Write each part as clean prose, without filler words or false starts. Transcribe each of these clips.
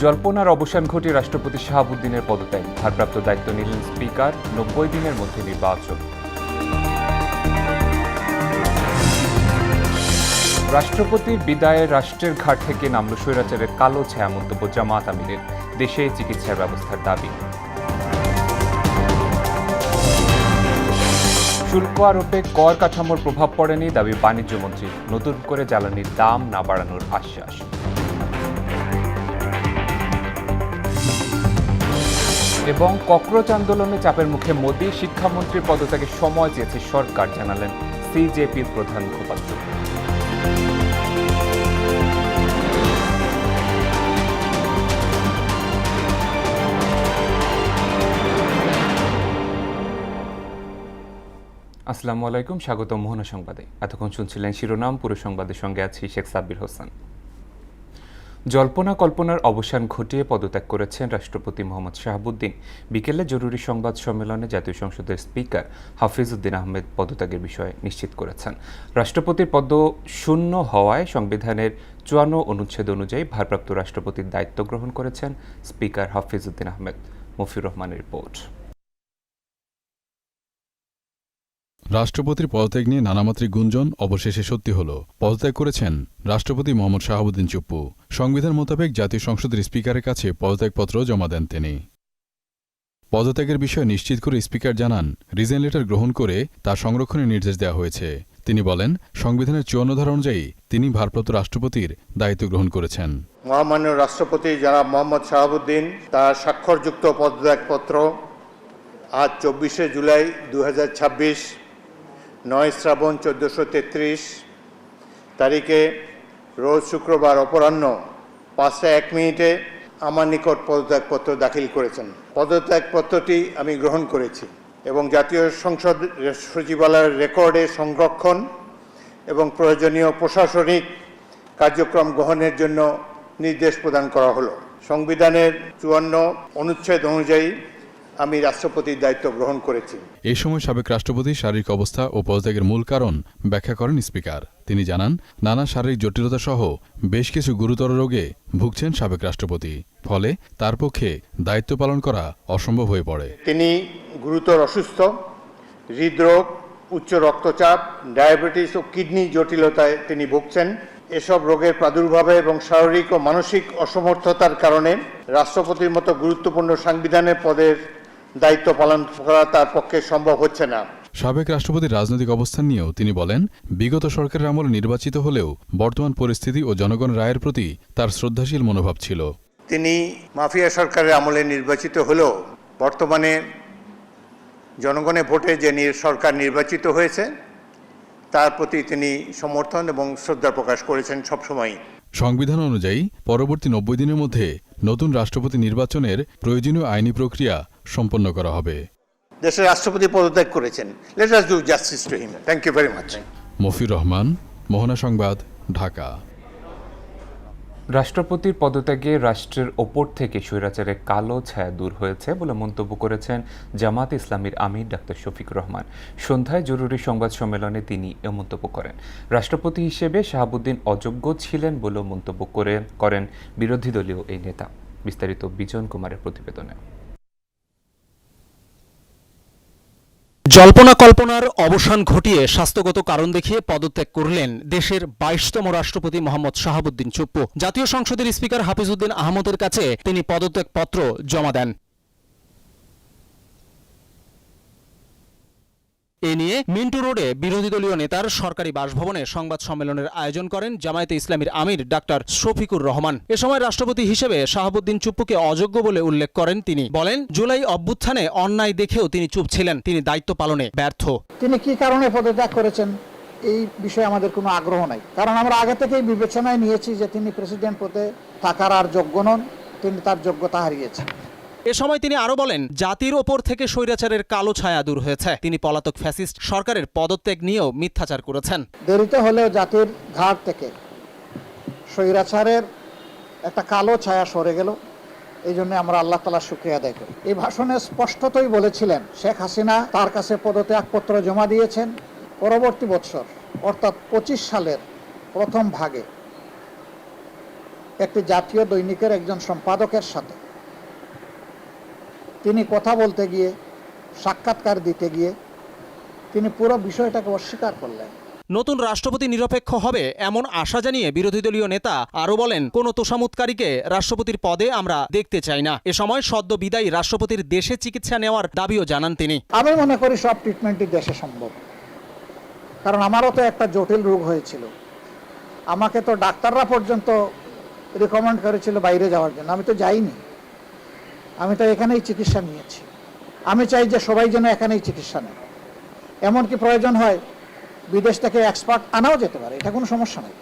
জল্পনার অবসান ঘটিয়ে রাষ্ট্রপতি শাহাবুদ্দিনের পদত্যাগ, ভারপ্রাপ্ত দায়িত্ব নিলেন স্পিকার, ৯০ দিনের মধ্যে নির্বাচন। রাষ্ট্রপতির বিদায়ে রাষ্ট্রের ঘাট থেকে নামল স্বৈরাচারের কালো ছায়া, মন্তব্য জামাত আমিরের, দেশে চিকিৎসার ব্যবস্থার দাবি। শুল্ক আরোপে কর কাঠামোর প্রভাব পড়েনি, দাবি বাণিজ্যমন্ত্রী, নতুন করে জ্বালানির দাম না বাড়ানোর আশ্বাস। এবং ককরোচ আন্দোলনে চাপের মুখে মোদি, শিক্ষামন্ত্রীর পদত্যাগের সময় চেয়েছে সরকার, জানালেন সিজেপির প্রধান মুখপাত্র। আসসালামু আলাইকুম, স্বাগত মোহনা সংবাদে। এতক্ষণ শুনছিলেন শিরোনাম, পুরো সংবাদের সঙ্গে আছি শেখ সাব্বির হোসেন। জল্পনা কল্পনার অবসান ঘটিয়ে পদত্যাগ করেছেন রাষ্ট্রপতি মোহাম্মদ শাহাবুদ্দিন। বিকেলে জরুরি সংবাদ সম্মেলনে জাতীয় সংসদের স্পিকার হাফিজউদ্দিন আহমেদ পদত্যাগের বিষয়ে নিশ্চিত করেছেন। রাষ্ট্রপতির পদ শূন্য হওয়ায় সংবিধানের ৫৪ অনুচ্ছেদ অনুযায়ী ভারপ্রাপ্ত রাষ্ট্রপতির দায়িত্ব গ্রহণ করেছেন স্পিকার হাফিজউদ্দিন আহমেদ। মফির রহমানের রিপোর্ট। রাষ্ট্রপতির পদত্যাগ নিয়ে নানামাত্রিক গুঞ্জন অবশেষে সত্যি হল। পদত্যাগ করেছেন রাষ্ট্রপতি মোহাম্মদ শাহাবুদ্দিন চুপ্পু। সংবিধান মোতাবেক জাতীয় সংসদের স্পিকারের কাছে পদত্যাগপত্র জমা দেন তিনি। পদত্যাগের বিষয় নিশ্চিত করে স্পিকার জানান, রিজাইন লেটার গ্রহণ করে তার সংরক্ষণের নির্দেশ দেওয়া হয়েছে। তিনি বলেন, সংবিধানের ৫৪ ধারা অনুযায়ী তিনি ভারপ্রাপ্ত রাষ্ট্রপতির দায়িত্ব গ্রহণ করেছেন। মহামান্য রাষ্ট্রপতি জনাব মোহাম্মদ শাহাবুদ্দিন তার স্বাক্ষরযুক্ত পদত্যাগপত্র আজ ২৪শে জুলাই ২০২৬ ৯ শ্রাবণ ১৪৩৩ তারিখে রোজ শুক্রবার অপরাহ্ন ৫টা ১ মিনিটে আমার নিকট পদত্যাগপত্র দাখিল করেছেন। পদত্যাগপত্রটি আমি গ্রহণ করেছি এবং জাতীয় সংসদ সচিবালয়ের রেকর্ডে সংরক্ষণ এবং প্রয়োজনীয় প্রশাসনিক কার্যক্রম গ্রহণের জন্য নির্দেশ প্রদান করা হলো। সংবিধানের ৫৪ অনুচ্ছেদ অনুযায়ী আমি রাষ্ট্রপতির দায়িত্ব গ্রহণ করেছি। এই সময় সাবেক রাষ্ট্রপতির শারীরিক অবস্থা ও পদত্যাগের মূল কারণ ব্যাখ্যা করেন স্পিকার। তিনি জানান, নানা শারীরিক জটিলতা সহ বেশ কিছু গুরুতর রোগে ভুগছেন সাবেক রাষ্ট্রপতি, ফলে তার পক্ষে দায়িত্ব পালন করা অসম্ভব হয়ে পড়ে। তিনি গুরুতর অসুস্থ, হৃদরোগ, উচ্চ রক্তচাপ, ডায়াবেটিস ও কিডনি জটিলতায় তিনি ভুগছেন। এসব রোগের প্রাদুর্ভাবে এবং শারীরিক ও মানসিক অসমর্থতার কারণে রাষ্ট্রপতির মতো গুরুত্বপূর্ণ সাংবিধানিক পদের দায়িত্ব পালন করা তার পক্ষে সম্ভব হচ্ছে না। সাবেক রাষ্ট্রপতির রাজনৈতিক অবস্থান নিয়েও তিনি বলেন, বিগত সরকারের আমলে নির্বাচিত হলেও বর্তমান পরিস্থিতি ও জনগণের রায়ের প্রতি তার শ্রদ্ধাশীল মনোভাব ছিল। তিনি মাফিয়া সরকারের আমলে নির্বাচিত হলেও বর্তমানে জনগণের ভোটে যে সরকার নির্বাচিত হয়েছে তার প্রতি তিনি সমর্থন এবং শ্রদ্ধা প্রকাশ করেছেন সবসময়। সংবিধান অনুযায়ী পরবর্তী ৯০ দিনের মধ্যে নতুন রাষ্ট্রপতি নির্বাচনের প্রয়োজনীয় আইনি প্রক্রিয়া সম্পন্ন করা হবে। দেশের রাষ্ট্রপতি পদত্যাগ করেছেন। Let us do justice to him. Thank you very much. Mofir Rahman, Mohona সংবাদ, ঢাকা। রাষ্ট্রপতির পদত্যাগে রাষ্ট্রের ওপর থেকে স্বৈরাচারের কালো ছায়া দূর হয়েছে বলে মন্তব্য করেছেন জামাত ইসলামীর আমির ডাক্তার শফিকুর রহমান। সন্ধ্যায় জরুরি সংবাদ সম্মেলনে তিনি এ মন্তব্য করেন। রাষ্ট্রপতি হিসেবে শাহাবুদ্দিন অযোগ্য ছিলেন বলেও মন্তব্য করেন বিরোধী দলীয় এই নেতা। বিস্তারিত বিজন কুমারের প্রতিবেদনে। জল্পনা কল্পনার অবসান ঘটিয়ে স্বাস্থ্যগত কারণ দেখিয়ে পদত্যাগ করলেন দেশের ২২তম রাষ্ট্রপতি মোহাম্মদ শাহাবুদ্দিন চুপ্পু। জাতীয় সংসদের স্পিকার হাফিজউদ্দিন আহমদের কাছে তিনি পদত্যাগপত্র জমা দেন। এ নিয়ে মিন্টু রোডে বিরোধী দলীয় নেতার সরকারি বাসভবনে সংবাদ সম্মেলনের আয়োজন করেন জামায়াতে ইসলামীর আমির ডাক্তার শফিকুর রহমান। এ সময় রাষ্ট্রপতি হিসেবে শাহাবুদ্দিন চুপ্পুকে অযোগ্য বলে উল্লেখ করেন তিনি। বলেন, জুলাই অভ্যুত্থানে অন্যায় দেখেও তিনি চুপ ছিলেন, তিনি দায়িত্ব পালনে ব্যর্থ। তিনি কি কারণে পদত্যাগ করেছেন এই বিষয়ে আমাদের কোনো আগ্রহ নাই, কারণ আমরা আগে থেকেই বিবেচনায় নিয়েছি যে তিনি প্রেসিডেন্ট পদে থাকার আর যোগ্য নন, তিনি তার যোগ্যতা হারিয়েছেন। এ সময় তিনি আরো বলেন, জাতির ওপর থেকে স্বৈরাচারের কালো ছায়া দূর হয়েছে। তিনি পলাতক ফ্যাসিস্ট সরকারের পদত্যাগ নিয়েও মিথ্যাচার করেছেন। দেরিতে হলেও জাতির ঘাট থেকে স্বৈরাচারের একটা কালো ছায়া সরে গেল, এই জন্য আমরা আল্লাহ তাআলার শুকরিয়া আদায় করি। এই ভাষণে স্পষ্টতই বলেছিলেন শেখ হাসিনা তার কাছে পদত্যাগপত্র জমা দিয়েছেন। পরবর্তী বৎসর অর্থাৎ ২৫ সালের প্রথম ভাগে একটি জাতীয় দৈনিকের একজন সম্পাদকের সাথে তিনি কথা বলতে গিয়ে, সাক্ষাৎকার দিতে গিয়ে তিনি পুরো বিষয়টাকে অস্বীকার করলেন। নতুন রাষ্ট্রপতি নিরপেক্ষ হবে এমন আশা জানিয়ে বিরোধী দলীয় নেতা আরও বলেন, কোনো তোষামোদকারীকে রাষ্ট্রপতির পদে আমরা দেখতে চাই না। এ সময় সদ্য বিদায়ী রাষ্ট্রপতির দেশে চিকিৎসা নেওয়ার দাবিও জানান তিনি। আমি মনে করি সব ট্রিটমেন্টই দেশে সম্ভব, কারণ আমারও তো একটা জটিল রোগ হয়েছিল। আমাকে তো ডাক্তাররা পর্যন্ত রিকমেন্ড করেছিল বাইরে যাওয়ার জন্য, আমি তো যাইনি, আমি তো এখানেই চিকিৎসা নিয়েছি। আমি চাই যে সবাই যেন এখানেই চিকিৎসা নেয়, এমনকি প্রয়োজন হয় বিদেশ থেকে এক্সপার্ট আনাও যেতে পারে, এটা কোনো সমস্যা নেই,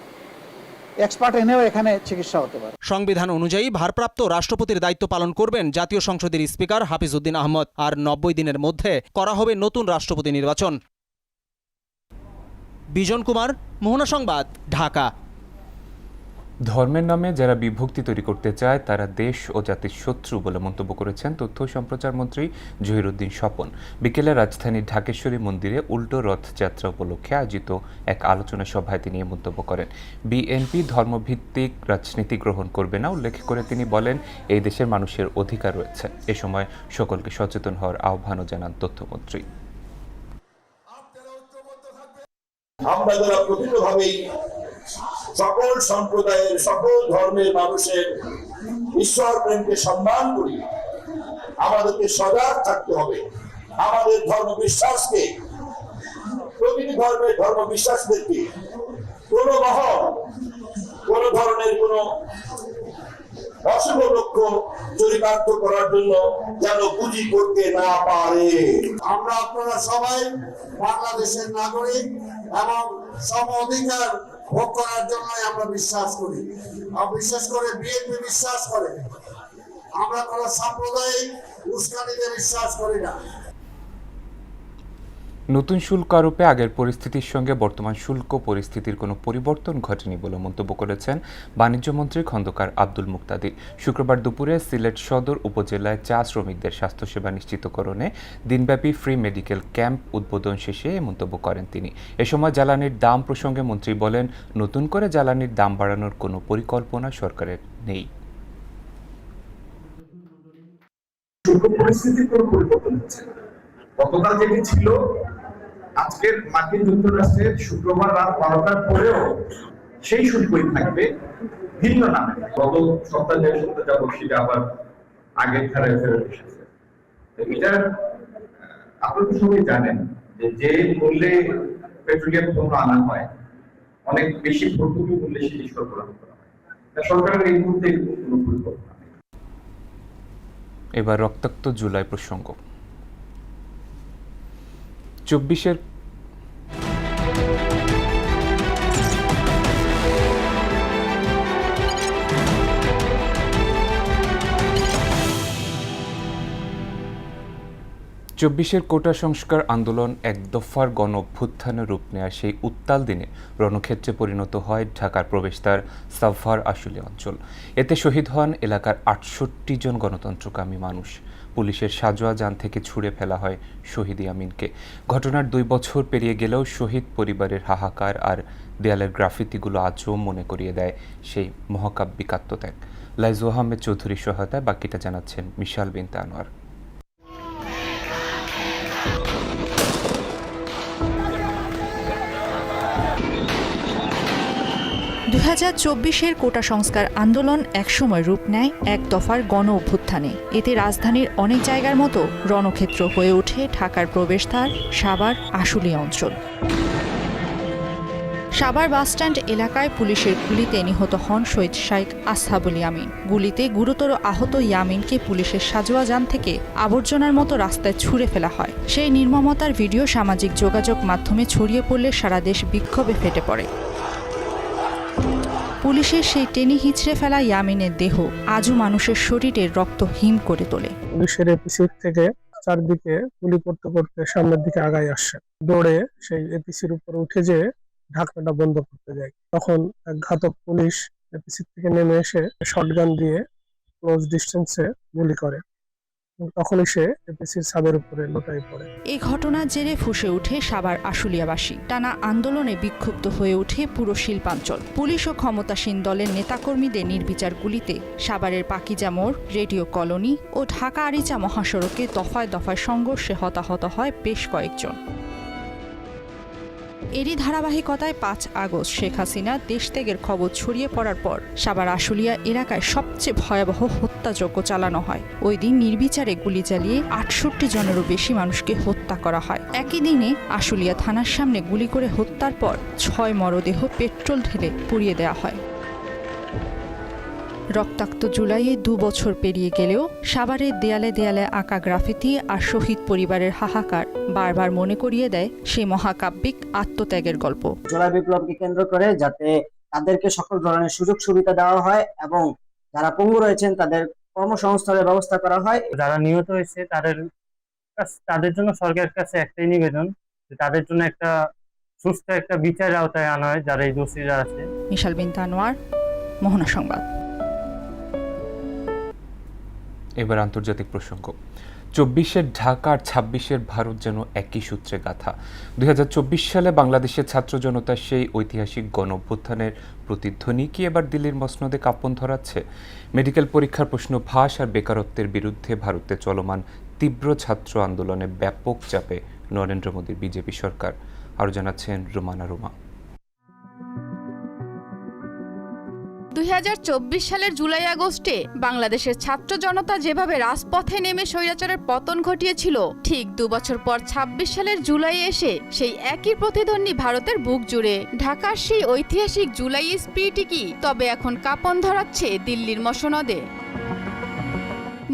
এক্সপার্ট এনেও এখানে চিকিৎসা হতে পারে। সংবিধান অনুযায়ী ভারপ্রাপ্ত রাষ্ট্রপতির দায়িত্ব পালন করবেন জাতীয় সংসদের স্পিকার হাফিজউদ্দিন আহমদ। আর 90 দিনের মধ্যে করা হবে নতুন রাষ্ট্রপতি নির্বাচন। বিজন কুমার, মোহনা সংবাদ, ঢাকা। ধর্মের নামে যারা বিভক্তি তৈরি করতে চায় তারা দেশ ও জাতির শত্রু বলে মন্তব্য করেছেন তথ্য ও সম্প্রচার মন্ত্রী জহিরুদ্দিন স্বপন। বিকেলে রাজধানীর ঢাকেশ্বরী মন্দিরে উল্টো রথযাত্রা উপলক্ষে আয়োজিত এক আলোচনা সভায় তিনি এই মন্তব্য করেন। বিএনপি ধর্মভিত্তিক রাজনীতি গ্রহণ করবে না উল্লেখ করে তিনি বলেন, এই দেশের মানুষের অধিকার রয়েছে। এ সময় সকলকে সচেতন হওয়ার আহ্বানও জানান তথ্যমন্ত্রী। আমরা যারা প্রকৃতভাবেই সকল সম্প্রদায়ের, সকল ধর্মের মানুষের ঈশ্বর প্রেমকে সম্মান করি, আমাদেরকে সজাগ থাকতে হবে। আমাদের ধর্ম বিশ্বাসকে, প্রতিটি ধর্মের ধর্ম বিশ্বাসদেরকে কোন মহল, কোন ধরনের কোন অশুভ লক্ষ্য চরিতার্থ করার জন্য যেন পুঁজি করতে না পারে। আমরা আপনারা সবাই বাংলাদেশের নাগরিক এবং সম অধিকার ভোগ করার জন্য আমরা বিশ্বাস করি। বিশেষ করে বিএনপি বিশ্বাস করে, আমরা কোন সাম্প্রদায়িক উস্কানিতে বিশ্বাস করি না। নতুন শুল্ক আরোপে আগের পরিস্থিতির সঙ্গে বর্তমান শুল্ক পরিস্থিতির কোনো পরিবর্তন ঘটেনি বলে মন্তব্য করেছেন বাণিজ্যমন্ত্রী খন্দকার আব্দুল মুক্তাদির। শুক্রবার দুপুরে সিলেট সদর উপজেলায় চা শ্রমিকদের স্বাস্থ্যসেবা নিশ্চিতকরণে দিনব্যাপী ফ্রি মেডিকেল ক্যাম্প উদ্বোধন শেষে এ মন্তব্য করেন তিনি। এ সময় জ্বালানির দাম প্রসঙ্গে মন্ত্রী বলেন, নতুন করে জ্বালানির দাম বাড়ানোর কোনো পরিকল্পনা সরকারের নেই। পরিস্থিতির কোনো পরিবর্তন হচ্ছে না। গতকাল যেটি ছিল, আজকের মার্কিন যুক্তরাষ্ট্রের শুক্রবার রাত 12টার পরেও সেই শুল্কই থাকবে, ভিন্ন নামে। গত সপ্তাহ দেড় সপ্তাহ যাবত সেটা আবার আগের ধারায় ফেরত এসেছে। এটা আপনারা তো সবাই জানেন যে মূল্যে পেট্রোলিয়াম পণ্য আনা হয়, অনেক বেশি ভর্তুকি মূল্যে সেটি সরবরাহ করা হয়। সরকারের এই মুহূর্তে কোনো পরিকল্পনা নেই। এবার রক্তাক্ত জুলাই প্রসঙ্গ। 24-এর কোটা সংস্কার আন্দোলন এক দফার গণ অভ্যুত্থানের রূপ নেয়া সেই উত্তাল দিনে রণক্ষেত্রে পরিণত হয় ঢাকার প্রবেশদ্বার সাভার আশুলিয়া অঞ্চল। এতে শহীদ হন এলাকার 68 জন গণতন্ত্রকামী মানুষ। পুলিশের সাজোয়া যান থেকে ছুড়ে ফেলা হয় শহীদ ইয়ামিনকে। ঘটনার 2 বছর পেরিয়ে গেলেও শহীদ পরিবারের হাহাকার আর দেয়ালের গ্রাফিতিগুলো আজও মনে করিয়ে দেয় সেই মহাকাব্যিক আত্মত্যাগ। লাইজু আহমেদ চৌধুরীর সহায়তায় বাকিটা জানাচ্ছেন মিশাল বিনতে আনোয়ার। 2024-এর কোটা সংস্কার আন্দোলন একসময় রূপ নেয় এক দফার গণ অভ্যুত্থানে। এতে রাজধানীর অনেক জায়গার মতো রণক্ষেত্র হয়ে ওঠে ঢাকার প্রবেশদ্বার সাভার আশুলিয়া অঞ্চল। সাভার বাসস্ট্যান্ড এলাকায় পুলিশের গুলিতে নিহত হন শহীদ শাইখ আসহাবুল ইয়ামিন। গুলিতে গুরুতর আহত ইয়ামিনকে পুলিশের সাজোয়া যান থেকে আবর্জনার মতো রাস্তায় ছুঁড়ে ফেলা হয়। সেই নির্মমতার ভিডিও সামাজিক যোগাযোগ মাধ্যমে ছড়িয়ে পড়লে সারা দেশ বিক্ষোভে ফেটে পড়ে। পুলিশের সেই টেনে হিঁচড়ে ফেলা ইয়ামিনের দেহ আজও মানুষের শরীরের রক্ত হিম করে তোলে। পুলিশের এপিসির থেকে চারদিকে গুলি করতে করতে সামনের দিকে আগায় আসছে, দৌড়ে সেই এপিসির উপর উঠে যেয়ে ঢাকনাটা বন্ধ করতে যায়। তখন এক ঘাতক পুলিশ এপিসি থেকে নেমে এসে শটগান দিয়ে ক্লোজ ডিস্টেন্সে গুলি করে। তখনই সে এপিসির ছাদের উপরে লুটাই পড়ে। এই ঘটনার জেরে ফুঁসে ওঠে সাভার আশুলিয়াবাসী। টানা আন্দোলনে বিক্ষুব্ধ হয়ে ওঠে পুরো শিল্পাঞ্চল। পুলিশ ও ক্ষমতাসীন দলের নেতাকর্মীদের নির্বিচার গুলিতে সাভারের পাকিজা মোড়, রেডিও কলোনি ও ঢাকা আরিচা মহাসড়কে দফায় দফায় সংঘর্ষে হতাহত হয় বেশ কয়েকজন। এরই ধারাবাহিকতায় ৫ আগস্ট শেখ হাসিনা দেশত্যাগের খবর ছড়িয়ে পড়ার পর সাভার আশুলিয়া এলাকায় সবচেয়ে ভয়াবহ হত্যাযজ্ঞ চালানো হয়। ওই দিন নির্বিচারে গুলি চালিয়ে ৬৮ জনেরও বেশি মানুষকে হত্যা করা হয়। একই দিনে আশুলিয়া থানার সামনে গুলি করে হত্যার পর ৬ মরদেহ পেট্রোল ঢেলে পুড়িয়ে দেওয়া হয়। রক্তাক্ত জুলাইয়ে ২ বছর পেরিয়ে গেলেও সাভারের দেয়ালে দেয়ালে আঁকা গ্রাফিতি আর শহীদ পরিবারের হাহাকার বারবার মনে করিয়ে দেয় সেই মহাকাব্যিক আত্মত্যাগের গল্প। জুলাই বিপ্লবকে কেন্দ্র করে যাতে তাদেরকে সকল ধরনের সুযোগ সুবিধা দেওয়া হয় এবং যারা পঙ্গু রয়েছেন তাদের কর্মসংস্থানের ব্যবস্থা করা হয়। যারা নিহত হয়েছে তাদের জন্য সরকারের কাছে একটাই নিবেদন যে তাদের জন্য একটা সুস্থ একটা বিচারের আওতায় আনা হয় যারা এই দোষীরা আছে। মিশাল বিনতে আনোয়ার, মোহনা সংবাদ। এবার আন্তর্জাতিক প্রসঙ্গ। ২৪-এর ঢাকা আর ২৬-এর ভারত যেন একই সূত্রে গাঁথা। ২০২৪ সালে বাংলাদেশের ছাত্র জনতার সেই ঐতিহাসিক গণঅভ্যুত্থানের প্রতিধ্বনি কি এবার দিল্লির মসনদে কাঁপন ধরাচ্ছে? মেডিকেল পরীক্ষার প্রশ্ন ফাঁস আর বেকারত্বের বিরুদ্ধে ভারতে চলমান তীব্র ছাত্র আন্দোলনে ব্যাপক চাপে নরেন্দ্র মোদীর বিজেপি সরকার। আরও জানাচ্ছেন রুমানা রুমা। ২০২৪ সালের জুলাই আগস্টে বাংলাদেশের ছাত্র জনতা যেভাবে রাজপথে নেমে স্বৈরাচারের পতন ঘটিয়েছিল, ঠিক ২ বছর পর ২৬ সালের জুলাই এসে সেই একই প্রতিধ্বনি ভারতের বুক জুড়ে। ঢাকার সেই ঐতিহাসিক জুলাই স্পিরিটই কি তবে এখন কাঁপন ধরাচ্ছে দিল্লির মসনদে?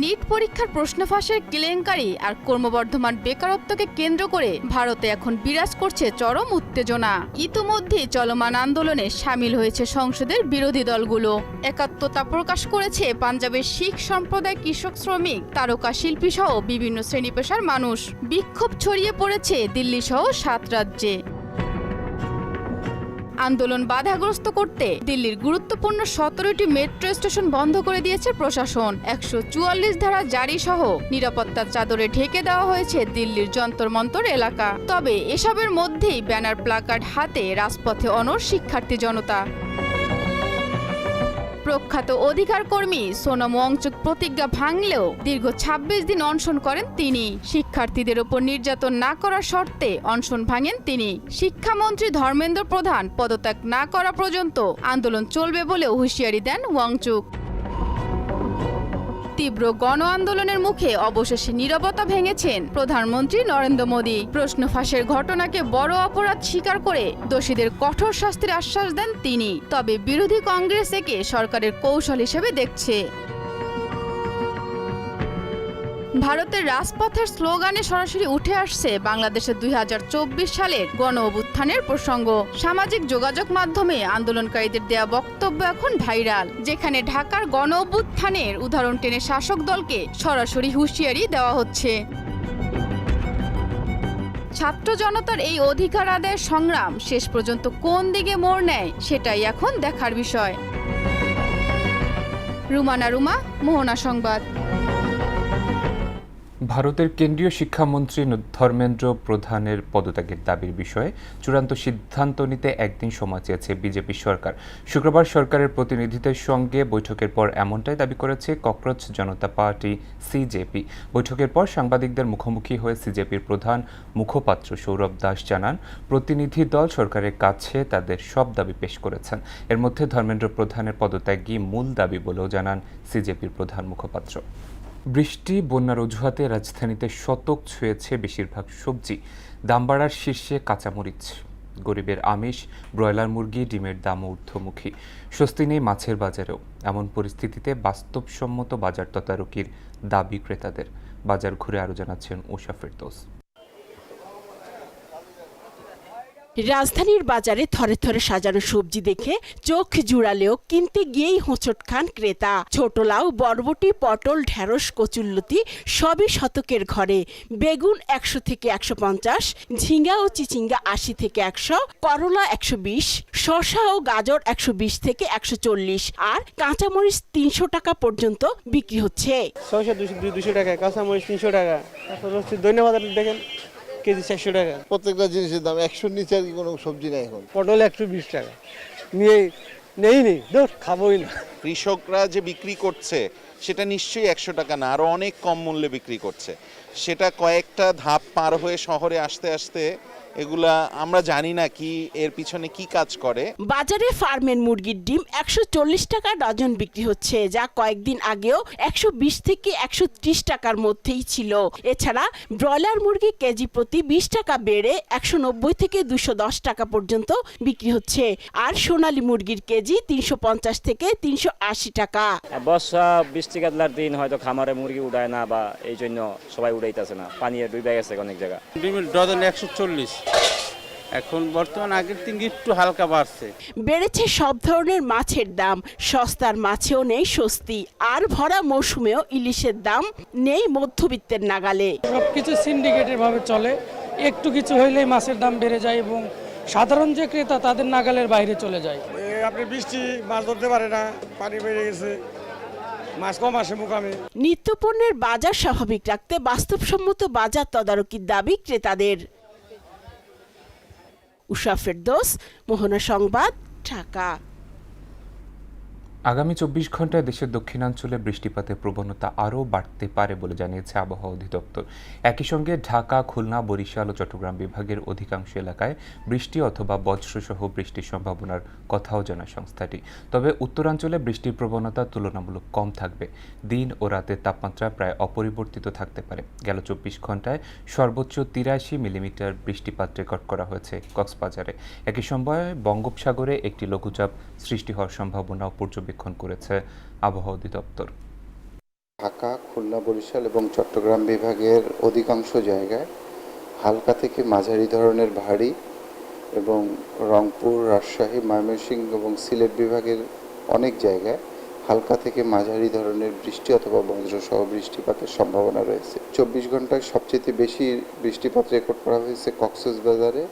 নিট পরীক্ষার প্রশ্ন ফাঁসের কেলেঙ্কারি আর ক্রমবর্ধমান বেকারত্বকে কেন্দ্র করে ভারতে এখন বিরাজ করছে চরম উত্তেজনা। ইতিমধ্যে চলমান আন্দোলনে সামিল হয়েছে সংসদের বিরোধী দলগুলো। একাত্মতা প্রকাশ করেছে পাঞ্জাবের শিখ সম্প্রদায়, কৃষক, শ্রমিক, তারকা শিল্পী সহ বিভিন্ন শ্রেণী পেশার মানুষ। বিক্ষোভ ছড়িয়ে পড়েছে দিল্লি সহ ৭ রাজ্যে। আন্দোলন বাধাগ্রস্ত করতে দিল্লির গুরুত্বপূর্ণ ১৭টি মেট্রো স্টেশন বন্ধ করে দিয়েছে প্রশাসন। ১৪৪ ধারা জারি সহ নিরাপত্তার চাদরে ঢেকে দেওয়া হয়েছে দিল্লির যন্তর মন্তর এলাকা। তবে এসবের মধ্যেই ব্যানার প্লাকার্ড হাতে রাজপথে অনড় শিক্ষার্থী জনতা। প্রখ্যাত অধিকার কর্মী সোনম ওয়াংচুক প্রতিজ্ঞা ভাঙলেও দীর্ঘ ২৬ দিন অনশন করেন তিনি। শিক্ষার্থীদের উপর নির্যাতন না করার শর্তে অনশন ভাঙেন তিনি। শিক্ষামন্ত্রী ধর্মেন্দ্র প্রধান পদত্যাগ না করা পর্যন্ত আন্দোলন চলবে বলেও হুঁশিয়ারি দেন ওয়াংচুক। তীব্র গণ আন্দোলনের মুখে অবশেষে নীরবতা ভেঙেছেন প্রধানমন্ত্রী নরেন্দ্র মোদী। প্রশ্ন ফাঁসের ঘটনাকে বড় অপরাধ স্বীকার করে দোষীদের কঠোর শাস্তির আশ্বাস দেন তিনি। তবে বিরোধী কংগ্রেস একে সরকারের কৌশল হিসেবে দেখছে। ভারতের রাজপথের স্লোগানে সরাসরি উঠে আসছে বাংলাদেশের ২০২৪ সালের গণ অভ্যুত্থানের প্রসঙ্গ। সামাজিক যোগাযোগ মাধ্যমে আন্দোলনকারীদের দেয়া বক্তব্য এখন ভাইরাল, যেখানে ঢাকার গণ অভ্যুত্থানের উদাহরণ টেনে শাসক দলকে সরাসরি হুঁশিয়ারি দেওয়া হচ্ছে। ছাত্র জনতার এই অধিকার আদায়ের সংগ্রাম শেষ পর্যন্ত কোন দিকে মোড় নেয় সেটাই এখন দেখার বিষয়। রুমানা রুমা, মোহনা সংবাদ। ভারতের কেন্দ্রীয় শিক্ষামন্ত্রী ধর্মেন্দ্র প্রধানের পদত্যাগের দাবির বিষয়ে চূড়ান্ত সিদ্ধান্ত নিতে একদিন সময় চেয়েছে বিজেপি সরকার। শুক্রবার সরকারের প্রতিনিধিদের সঙ্গে বৈঠকের পর এমনটাই দাবি করেছে ককরোচ জনতা পার্টি সিজেপি। বৈঠকের পর সাংবাদিকদের মুখোমুখি হয়ে সিজেপির প্রধান মুখপাত্র সৌরভ দাস জানান, প্রতিনিধি দল সরকারের কাছে তাদের সব দাবি পেশ করেছেন। এর মধ্যে ধর্মেন্দ্র প্রধানের পদত্যাগই মূল দাবি বলেও জানান সিজেপির প্রধান মুখপাত্র। বৃষ্টি, বন্যার অজুহাতে রাজধানীতে শতক ছুঁয়েছে বেশিরভাগ সবজি। দাম বাড়ার শীর্ষে কাঁচামরিচ। গরিবের আমিষ, ব্রয়লার মুরগি, ডিমের দামও ঊর্ধ্বমুখী। স্বস্তি নেই মাছের বাজারেও। এমন পরিস্থিতিতে বাস্তবসম্মত বাজার তদারকির দাবি ক্রেতাদের। বাজার ঘুরে আরও জানাচ্ছেন উষা ফেরদৌস। রাজধানীর বাজারে থরে থরে সাজানো সবজি দেখে চোখ জুড়ালেও কিনতে গিয়েই হোঁচট খান ক্রেতা। ছোট লাউ, বরবটি, পটল, ঢেঁড়স, কচুল্লতি সবই শতকের ঘরে। বেগুন 100 থেকে 150, ঝিঙ্গা ও চিচিঙ্গা 80 থেকে 100, করলা 120, শসা ও গাজর 120 থেকে 140, আর কাঁচামরিচ 300 টাকা পর্যন্ত বিক্রি হচ্ছে। শসা 200 টাকা, কাঁচামরিচ 300 টাকা, তারপর হচ্ছে ধন্যবাদ দেখেন কেজি 400 টাকা। প্রত্যেকটা জিনিসের দাম 100 নিচে আর কোনো সবজি নাই এখন। পটল 120 টাকা, নেই খাবোই না। কৃষকরা যে বিক্রি করছে সেটা নিশ্চয়ই 100 টাকা না, আরো অনেক কম মূল্যে বিক্রি করছে। সেটা কয়েকটা ধাপ পার হয়ে শহরে আসতে আসতে এগুলা আমরা জানি না কি এর পিছনে কি কাজ করে। বাজারে ফার্মের মুরগির ডিম 140 টাকা ডজন বিক্রি হচ্ছে, যা কয়েকদিন আগেও 120 থেকে 130 টাকার মধ্যেই ছিল। এছাড়া ব্রয়লার মুরগি কেজি প্রতি 20 টাকা বেড়ে 190 থেকে 210 টাকা পর্যন্ত বিক্রি হচ্ছে, আর সোনালী মুরগির কেজি 350 থেকে 380 টাকা। বর্ষা বৃষ্টি কাতলার দিন হয়তো খামারে মুরগি উড়ায় না, বা এই জন্য সবাই উড়াইতেছে না, পানি ডুবে গেছে অনেক জায়গা। ডিমের ডজন 140, এখন বর্তমান আগের দিন একটু হালকা বাড়ছে। বেড়েছে সব ধরনের মাছের দাম, সস্তার মাছেও নেই স্বস্তি, আর ভরা মৌসুমেও ইলিশের দাম নেই মধ্যবিত্তের নাগালে। সবকিছু সিন্ডিকেটের ভাবে চলে, একটু কিছু হইলেই মাছের দাম বেড়ে যায় এবং সাধারণ যে ক্রেতা তাদের নাগালের বাইরে চলে যায়। আপনি বৃষ্টি মাছ ধরতে পারে না, পানি বেড়ে গেছে, মাছ কম আসে মুকামে। নিত্যপণ্যের বাজার স্বাভাবিক রাখতে বাস্তবসম্মত বাজার তদারকির দাবি ক্রেতাদের। উষা ফেরদৌস, মোহনা সংবাদ, ঢাকা। আগামী 24 ঘন্টায় দেশের দক্ষিণাঞ্চলে বৃষ্টিপাতের প্রবণতা আরও বাড়তে পারে বলে জানিয়েছে আবহাওয়া অধিদপ্তর। একই সঙ্গে ঢাকা, খুলনা, বরিশাল ও চট্টগ্রাম বিভাগের অধিকাংশ এলাকায় বৃষ্টি অথবা বজ্রসহ বৃষ্টির সম্ভাবনার কথাও জানায় সংস্থাটি। তবে উত্তরাঞ্চলে বৃষ্টির প্রবণতা তুলনামূলক কম থাকবে। দিন ও রাতের তাপমাত্রা প্রায় অপরিবর্তিত থাকতে পারে। গেল 24 ঘন্টায় সর্বোচ্চ 83 মিলিমিটার বৃষ্টিপাত রেকর্ড করা হয়েছে কক্সবাজারে। একই সময়ে বঙ্গোপসাগরে একটি লঘুচাপ সৃষ্টি হওয়ার সম্ভাবনাও পর্যবেক্ষণ করেছে আবহাওয়া অধিদপ্তর। ঢাকা, খুলনা, বরিশাল এবং চট্টগ্রাম বিভাগের অধিকাংশ জায়গায় হালকা থেকে মাঝারি ধরনের ভারী এবং রংপুর, রাজশাহী, ময়মনসিংহ এবং সিলেট বিভাগের অনেক জায়গায় হালকা থেকে মাঝারি ধরনের বৃষ্টি অথবা বজ্রসহ বৃষ্টিপাতের সম্ভাবনা রয়েছে। 24 ঘন্টায় সবচেয়ে বেশি বৃষ্টিপাত রেকর্ড করা হয়েছে কক্সবাজারে,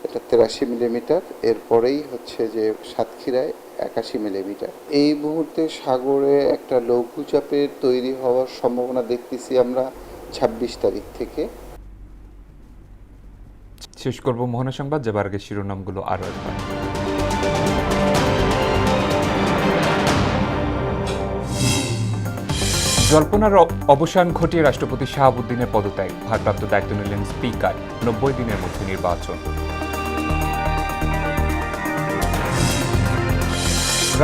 এটা 83 মিলিমিটার। এরপরেই হচ্ছে যে সাতক্ষীরায় 81 মিলিমিটার। এই মুহূর্তে সাগরে একটা লঘুচাপের তৈরি হওয়ার সম্ভাবনা দেখতেছি আমরা 26 তারিখ থেকে। শেষ করব মোহনা সংবাদ, যাবার আগে শিরোনামগুলো আরও একবার। জল্পনার অবসান ঘটিয়ে রাষ্ট্রপতি শাহাবুদ্দিনের পদত্যাগ, ভারপ্রাপ্ত দায়িত্ব নিলেন স্পিকার। 90 দিনের মধ্যে নির্বাচন।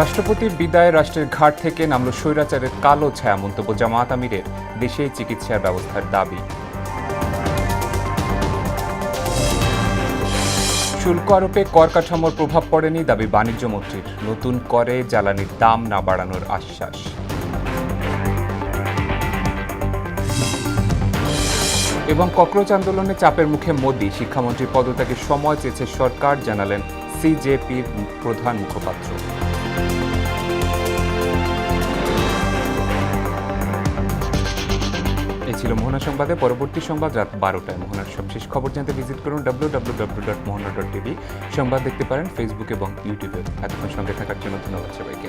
রাষ্ট্রপতির বিদায় রাষ্ট্রের ঘাট থেকে নামল স্বৈরাচারের কালো ছায়া, মন্তব্য জামায়াত আমিরের। দেশেই চিকিৎসার ব্যবস্থার দাবি। শুল্ক আরোপে কর কাঠামোর প্রভাব পড়েনি, দাবি বাণিজ্য মন্ত্রীর। নতুন করে জ্বালানির দাম না বাড়ানোর আশ্বাস। এবং ককরোচ আন্দোলনে চাপের মুখে মোদি, শিক্ষামন্ত্রীর পদত্যাগের সময় চেয়েছে সরকার, জানালেন সিজেপির প্রধান মুখপাত্র। এই ছিল মোহনা সংবাদে। পরবর্তী সংবাদ রাত 12টায়। মোহনার সবশেষ খবর জানতে ভিজিট করুন www.mohana.tv। সংবাদ দেখতে পারেন ফেসবুক এবং ইউটিউবে। এতক্ষণ সঙ্গে থাকার জন্য ধন্যবাদ সবাইকে।